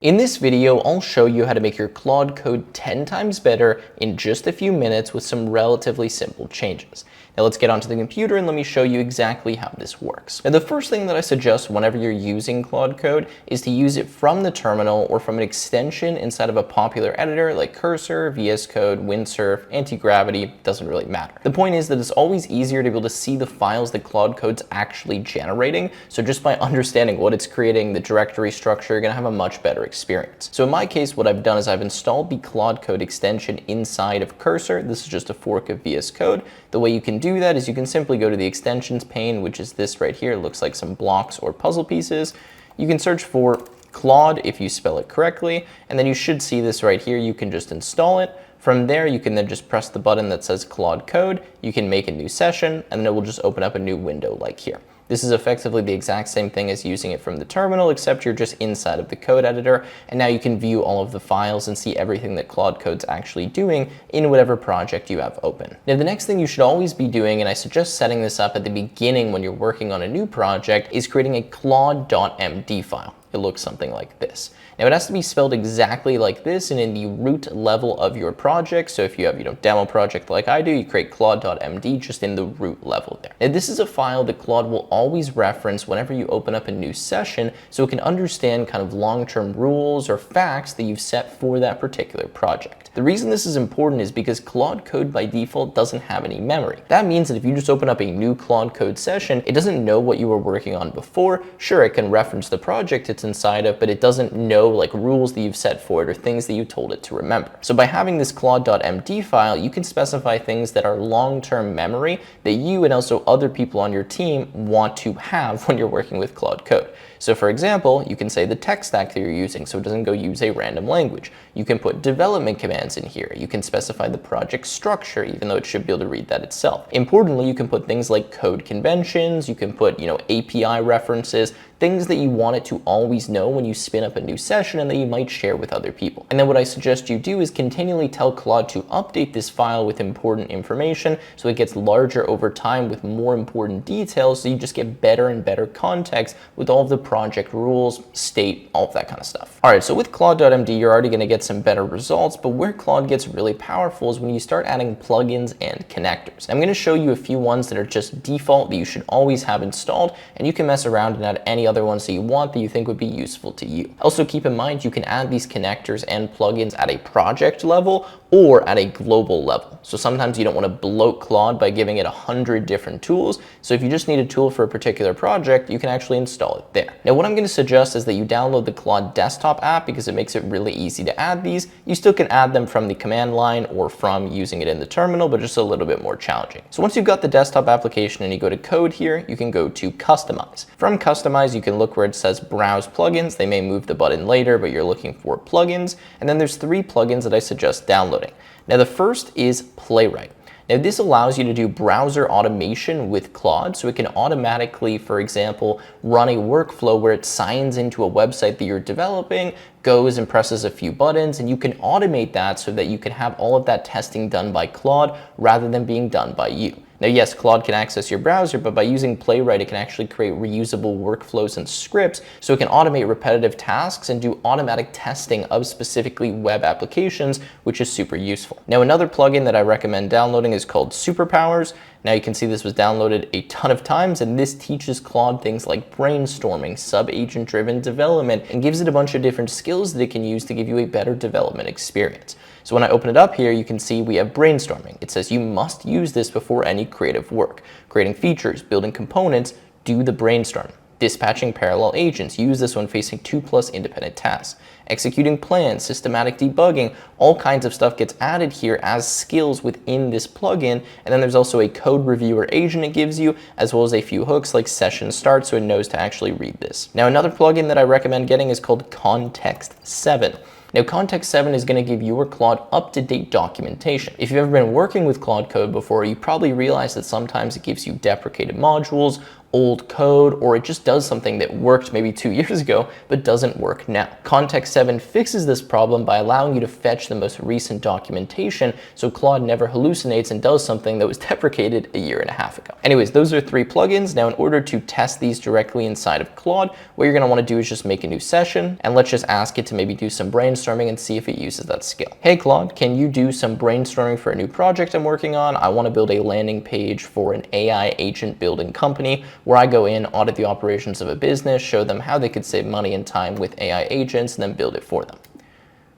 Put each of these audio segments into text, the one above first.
In this video, I'll show you how to make your Claude code 10 times better in just a few minutes with some relatively simple changes. Now let's get onto the computer and let me show you exactly how this works. Now the first thing that I suggest whenever you're using Claude Code is to use it from the terminal or from an extension inside of a popular editor like Cursor, VS Code, Windsurf, Anti-Gravity, doesn't really matter. The point is that it's always easier to be able to see the files that Claude Code's actually generating, so just by understanding what it's creating, the directory structure, you're going to have a much better experience. So in my case, what I've done is I've installed the Claude Code extension inside of Cursor. This is just a fork of VS Code. The way you can do that is you can simply go to the extensions pane, which is this right here. It looks like some blocks or puzzle pieces. You can search for Claude if you spell it correctly, and then you should see this right here. You can just install it. From there, you can then just press the button that says Claude Code. You can make a new session, and then it will just open up a new window like here. This is effectively the exact same thing as using it from the terminal, except you're just inside of the code editor, and now you can view all of the files and see everything that Claude Code's actually doing in whatever project you have open. Now, the next thing you should always be doing, and I suggest setting this up at the beginning when you're working on a new project, is creating a Claude.md file. It looks something like this. Now it has to be spelled exactly like this and in the root level of your project. So if you have, demo project like I do, you create Claude.md just in the root level there. Now this is a file that Claude will always reference whenever you open up a new session, so it can understand kind of long-term rules or facts that you've set for that particular project. The reason this is important is because Claude Code by default doesn't have any memory. That means that if you just open up a new Claude Code session, it doesn't know what you were working on before. Sure, it can reference the project it's inside of, but it doesn't know like rules that you've set for it or things that you told it to remember. So by having this Claude.md file, you can specify things that are long-term memory that you and also other people on your team want to have when you're working with Claude Code. So for example, you can say the tech stack that you're using so it doesn't go use a random language. You can put development commands in here. You can specify the project structure, even though it should be able to read that itself. Importantly, you can put things like code conventions, you can put, API references, things that you want it to always know when you spin up a new session and that you might share with other people. And then what I suggest you do is continually tell Claude to update this file with important information so it gets larger over time with more important details, so you just get better and better context with all of the project rules, state, all of that kind of stuff. All right, so with Claude.md, you're already gonna get some better results, but where Claude gets really powerful is when you start adding plugins and connectors. I'm gonna show you a few ones that are just default that you should always have installed, and you can mess around and add any other ones that you want that you think would be useful to you. Also keep in mind, you can add these connectors and plugins at a project level or at a global level. So sometimes you don't want to bloat Claude by giving it 100 different tools. So if you just need a tool for a particular project, you can actually install it there. Now what I'm going to suggest is that you download the Claude desktop app because it makes it really easy to add these. You still can add them from the command line or from using it in the terminal, but just a little bit more challenging. So once you've got the desktop application and you go to code here, you can go to customize. From customize, you can look where it says browse plugins. They may move the button later, but you're looking for plugins. And then there's 3 plugins that I suggest downloading. Now the first is Playwright. Now this allows you to do browser automation with Claude, so it can automatically, for example, run a workflow where it signs into a website that you're developing, goes and presses a few buttons, and you can automate that so that you can have all of that testing done by Claude rather than being done by you. Now yes, Claude can access your browser, but by using Playwright, it can actually create reusable workflows and scripts, so it can automate repetitive tasks and do automatic testing of specifically web applications, which is super useful. Now another plugin that I recommend downloading is called Superpowers. Now you can see this was downloaded a ton of times, and this teaches Claude things like brainstorming, sub-agent driven development, and gives it a bunch of different skills that it can use to give you a better development experience. So when I open it up here, you can see we have brainstorming. It says you must use this before any creative work. Creating features, building components, do the brainstorming. Dispatching parallel agents, use this when facing 2+ independent tasks. Executing plans, systematic debugging, all kinds of stuff gets added here as skills within this plugin. And then there's also a code reviewer agent it gives you, as well as a few hooks like session start, so it knows to actually read this. Now another plugin that I recommend getting is called Context 7. Now Context 7 is going to give your Claude up-to-date documentation. If you've ever been working with Claude Code before, you probably realize that sometimes it gives you deprecated modules, old code, or it just does something that worked maybe 2 years ago but doesn't work now. Context 7 fixes this problem by allowing you to fetch the most recent documentation so Claude never hallucinates and does something that was deprecated a year and a half ago. Anyways, those are 3 plugins. Now, in order to test these directly inside of Claude, what you're going to want to do is just make a new session, and let's just ask it to maybe do some brainstorming and see if it uses that skill. Hey Claude, can you do some brainstorming for a new project I'm working on? I want to build a landing page for an AI agent building company where I go in, audit the operations of a business, show them how they could save money and time with AI agents, and then build it for them.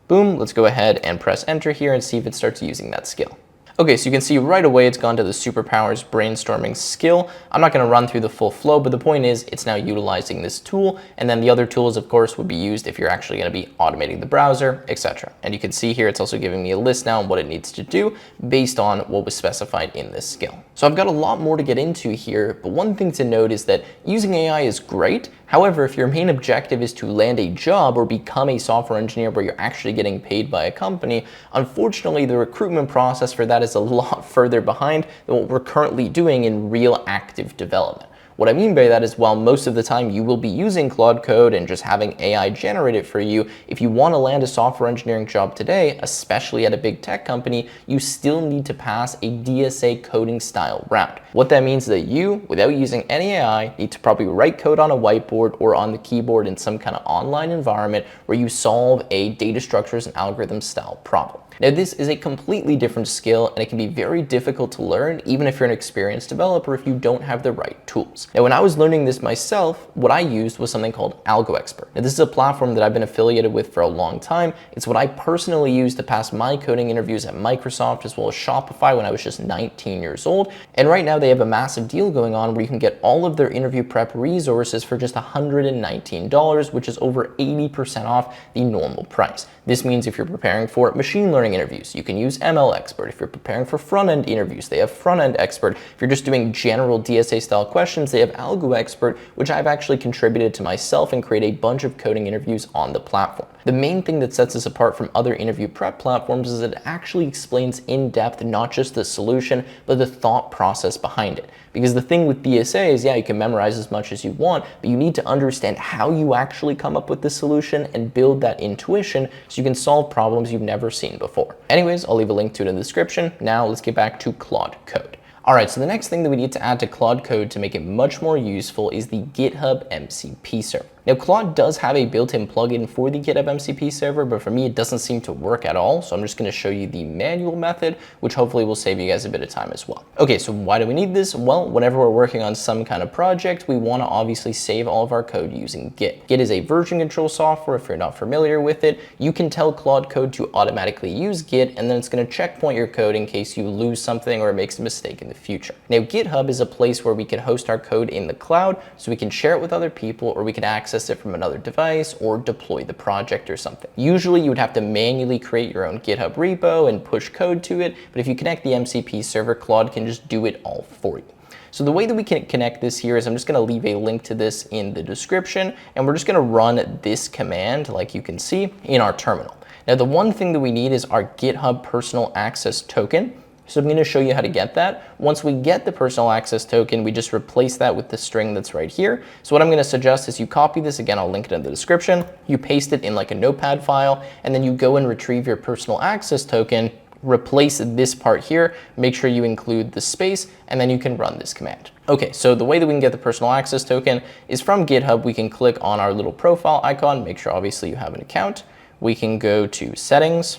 Boom, let's go ahead and press enter here and see if it starts using that skill. Okay, so you can see right away it's gone to the superpowers brainstorming skill. I'm not going to run through the full flow, but the point is it's now utilizing this tool, and then the other tools, of course, would be used if you're actually going to be automating the browser, etc. And you can see here it's also giving me a list now on what it needs to do based on what was specified in this skill. So I've got a lot more to get into here, but one thing to note is that using AI is great. However, if your main objective is to land a job or become a software engineer where you're actually getting paid by a company, unfortunately, the recruitment process for that is a lot further behind than what we're currently doing in real active development. What I mean by that is while most of the time you will be using Claude Code and just having AI generate it for you, if you want to land a software engineering job today, especially at a big tech company, you still need to pass a DSA coding style round. What that means is that you, without using any AI, need to probably write code on a whiteboard or on the keyboard in some kind of online environment where you solve a data structures and algorithms style problem. Now, this is a completely different skill, and it can be very difficult to learn even if you're an experienced developer if you don't have the right tools. Now, when I was learning this myself, what I used was something called AlgoExpert. Now, this is a platform that I've been affiliated with for a long time. It's what I personally used to pass my coding interviews at Microsoft as well as Shopify when I was just 19 years old. And right now they have a massive deal going on where you can get all of their interview prep resources for just $119, which is over 80% off the normal price. This means if you're preparing for machine learning interviews, you can use ML Expert. If you're preparing for front-end interviews, they have Front-end Expert. If you're just doing general DSA style questions, they have Algo Expert, which I've actually contributed to myself and create a bunch of coding interviews on the platform. The main thing that sets us apart from other interview prep platforms is that it actually explains in depth not just the solution, but the thought process behind it. Because the thing with DSA is, yeah, you can memorize as much as you want, but you need to understand how you actually come up with the solution and build that intuition so you can solve problems you've never seen before. Anyways, I'll leave a link to it in the description. Now let's get back to Claude Code. All right, so the next thing that we need to add to Claude Code to make it much more useful is the GitHub MCP server. Now, Claude does have a built-in plugin for the GitHub MCP server, but for me, it doesn't seem to work at all. So I'm just going to show you the manual method, which hopefully will save you guys a bit of time as well. Okay, so why do we need this? Well, whenever we're working on some kind of project, we want to obviously save all of our code using Git. Git is a version control software. If you're not familiar with it, you can tell Claude Code to automatically use Git, and then it's going to checkpoint your code in case you lose something or it makes a mistake in the future. Now, GitHub is a place where we can host our code in the cloud, so we can share it with other people, or we can access it from another device or deploy the project or something. Usually you would have to manually create your own GitHub repo and push code to it, but if you connect the MCP server, Claude can just do it all for you. So the way that we can connect this here is I'm just going to leave a link to this in the description, and we're just going to run this command like you can see in our terminal. Now, the one thing that we need is our GitHub personal access token. So I'm going to show you how to get that. Once we get the personal access token, we just replace that with the string that's right here. So what I'm going to suggest is you copy this, again, I'll link it in the description, you paste it in like a notepad file, and then you go and retrieve your personal access token, replace this part here, make sure you include the space, and then you can run this command. Okay, so the way that we can get the personal access token is from GitHub. We can click on our little profile icon, make sure obviously you have an account. We can go to settings.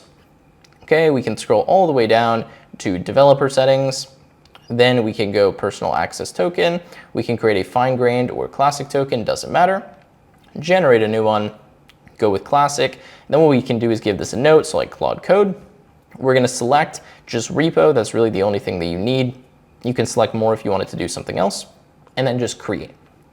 Okay, we can scroll all the way down to developer settings. Then we can go personal access token. We can create a fine-grained or classic token, doesn't matter. Generate a new one, go with classic. Then what we can do is give this a note, so like Claude Code. We're going to select just repo. That's really the only thing that you need. You can select more if you wanted to do something else, and then just create.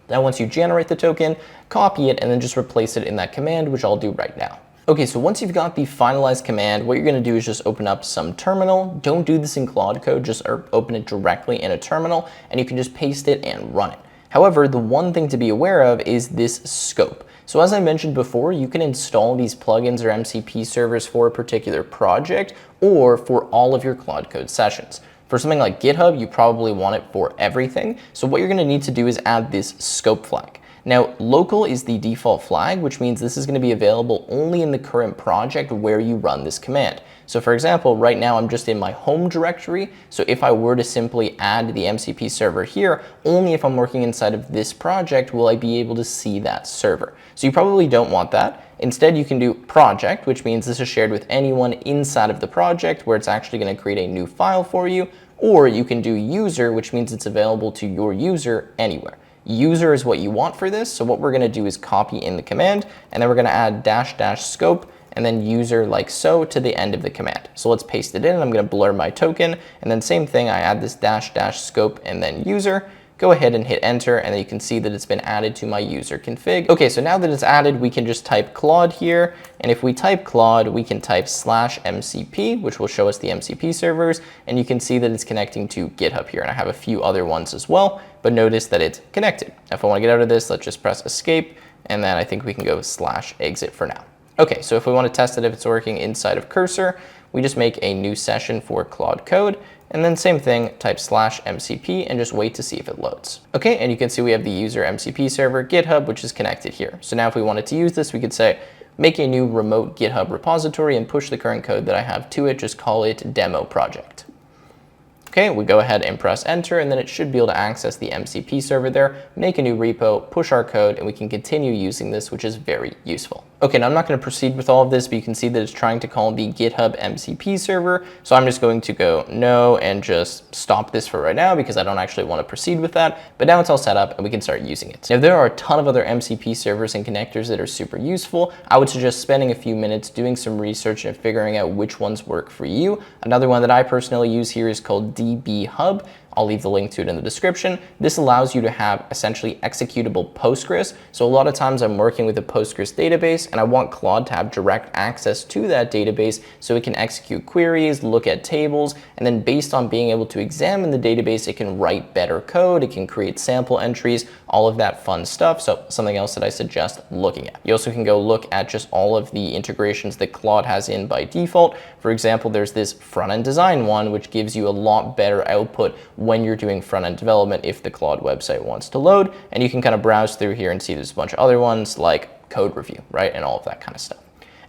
Now, once you generate the token, copy it, and then just replace it in that command, which I'll do right now. Okay, so once you've got the finalized command, what you're going to do is just open up some terminal. Don't do this in Claude Code, just open it directly in a terminal, and you can just paste it and run it. However, the one thing to be aware of is this scope. So as I mentioned before, you can install these plugins or MCP servers for a particular project or for all of your Claude Code sessions. For something like GitHub, you probably want it for everything. So what you're going to need to do is add this scope flag. Now, local is the default flag, which means this is going to be available only in the current project where you run this command. So for example, right now I'm just in my home directory. So if I were to simply add the MCP server here, only if I'm working inside of this project will I be able to see that server. So you probably don't want that. Instead, you can do project, which means this is shared with anyone inside of the project where it's actually going to create a new file for you. Or you can do user, which means it's available to your user anywhere. User is what you want for this. So what we're going to do is copy in the command, and then we're going to add -- scope and then user like so to the end of the command. So let's paste it in, and I'm going to blur my token. And then same thing, I add this -- scope and then user. Go ahead and hit enter, and then you can see that it's been added to my user config. Okay, so now that it's added, we can just type Claude here. And if we type Claude, we can type /MCP, which will show us the MCP servers. And you can see that it's connecting to GitHub here. And I have a few other ones as well, but notice that it's connected. If I want to get out of this, let's just press escape. And then I think we can go /exit for now. Okay, so if we want to test it if it's working inside of Cursor, we just make a new session for Claude Code. And then same thing, type /MCP and just wait to see if it loads. Okay, and you can see we have the user MCP server GitHub, which is connected here. So now if we wanted to use this, we could say, make a new remote GitHub repository and push the current code that I have to it. Just call it demo project. Okay, we go ahead and press enter, and then it should be able to access the MCP server there, make a new repo, push our code, and we can continue using this, which is very useful. Okay, now I'm not going to proceed with all of this, but you can see that it's trying to call the GitHub MCP server. So I'm just going to go no and just stop this for right now because I don't actually want to proceed with that. But now it's all set up and we can start using it. Now there are a ton of other MCP servers and connectors that are super useful. I would suggest spending a few minutes doing some research and figuring out which ones work for you. Another one that I personally use here is called DB Hub. I'll leave the link to it in the description. This allows you to have essentially executable Postgres. So a lot of times I'm working with a Postgres database and I want Claude to have direct access to that database so it can execute queries, look at tables, and then based on being able to examine the database, it can write better code, it can create sample entries, all of that fun stuff. So something else that I suggest looking at. You also can go look at just all of the integrations that Claude has in by default. For example, there's this front-end design one, which gives you a lot better output when you're doing front-end development if the Claude website wants to load. And you can kind of browse through here and see there's a bunch of other ones like code review, right? And all of that kind of stuff.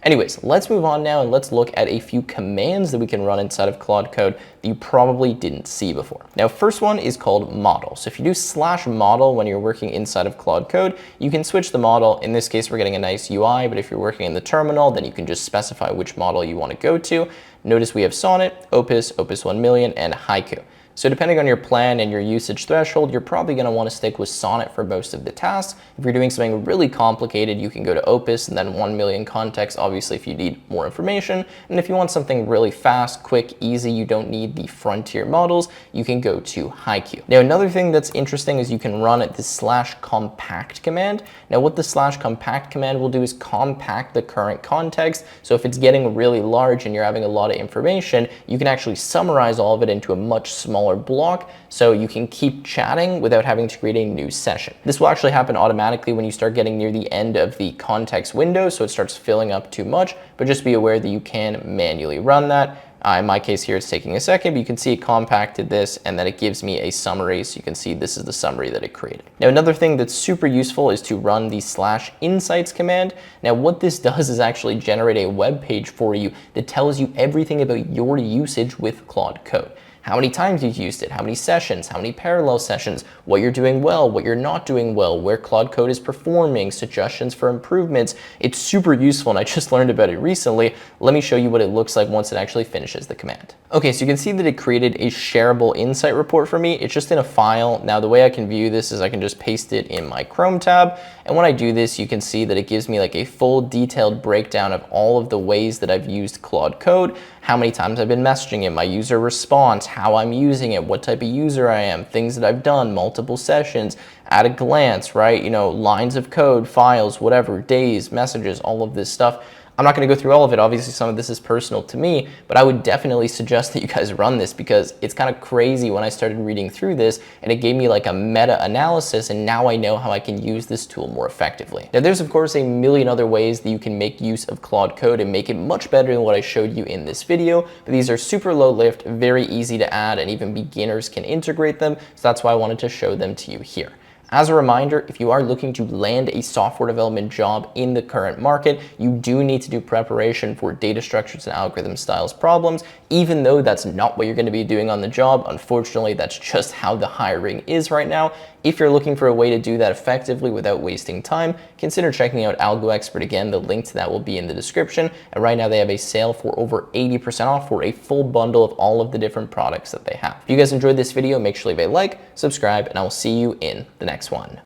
Anyways, let's move on now and let's look at a few commands that we can run inside of Claude Code that you probably didn't see before. Now, first one is called model. So if you do /model when you're working inside of Claude Code, you can switch the model. In this case, we're getting a nice UI, but if you're working in the terminal, then you can just specify which model you want to go to. Notice we have Sonnet, Opus, Opus 1 million, and Haiku. So depending on your plan and your usage threshold, you're probably going to want to stick with Sonnet for most of the tasks. If you're doing something really complicated, you can go to Opus and then 1 million context, obviously if you need more information. And if you want something really fast, quick, easy, you don't need the frontier models, you can go to Haiku. Now another thing that's interesting is you can run this /compact command. Now what the /compact command will do is compact the current context. So if it's getting really large and you're having a lot of information, you can actually summarize all of it into a much smaller block, so you can keep chatting without having to create a new session. This will actually happen automatically when you start getting near the end of the context window, so it starts filling up too much, but just be aware that you can manually run that. In my case here, it's taking a second, but you can see it compacted this, and then it gives me a summary, so you can see this is the summary that it created. Now, another thing that's super useful is to run the /insights command. Now, what this does is actually generate a web page for you that tells you everything about your usage with Claude Code. How many times you've used it, how many sessions, how many parallel sessions, what you're doing well, what you're not doing well, where Claude Code is performing, suggestions for improvements. It's super useful, and I just learned about it recently. Let me show you what it looks like once it actually finishes the command. Okay, so you can see that it created a shareable insight report for me. It's just in a file. Now, the way I can view this is I can just paste it in my Chrome tab. And when I do this, you can see that it gives me like a full detailed breakdown of all of the ways that I've used Claude Code, how many times I've been messaging it, my user response, how I'm using it, what type of user I am, things that I've done, multiple sessions, at a glance, right? You know, lines of code, files, whatever, days, messages, all of this stuff. I'm not going to go through all of it. Obviously, some of this is personal to me, but I would definitely suggest that you guys run this because it's kind of crazy when I started reading through this and it gave me like a meta-analysis, and now I know how I can use this tool more effectively. Now, there's of course a million other ways that you can make use of Claude Code and make it much better than what I showed you in this video, but these are super low lift, very easy to add, and even beginners can integrate them, so that's why I wanted to show them to you here. As a reminder, if you are looking to land a software development job in the current market, you do need to do preparation for data structures and algorithm styles problems, even though that's not what you're going to be doing on the job. Unfortunately, that's just how the hiring is right now. If you're looking for a way to do that effectively without wasting time, consider checking out AlgoExpert. Again, the link to that will be in the description. And right now they have a sale for over 80% off for a full bundle of all of the different products that they have. If you guys enjoyed this video, make sure to leave a like, subscribe, and I will see you in the next one.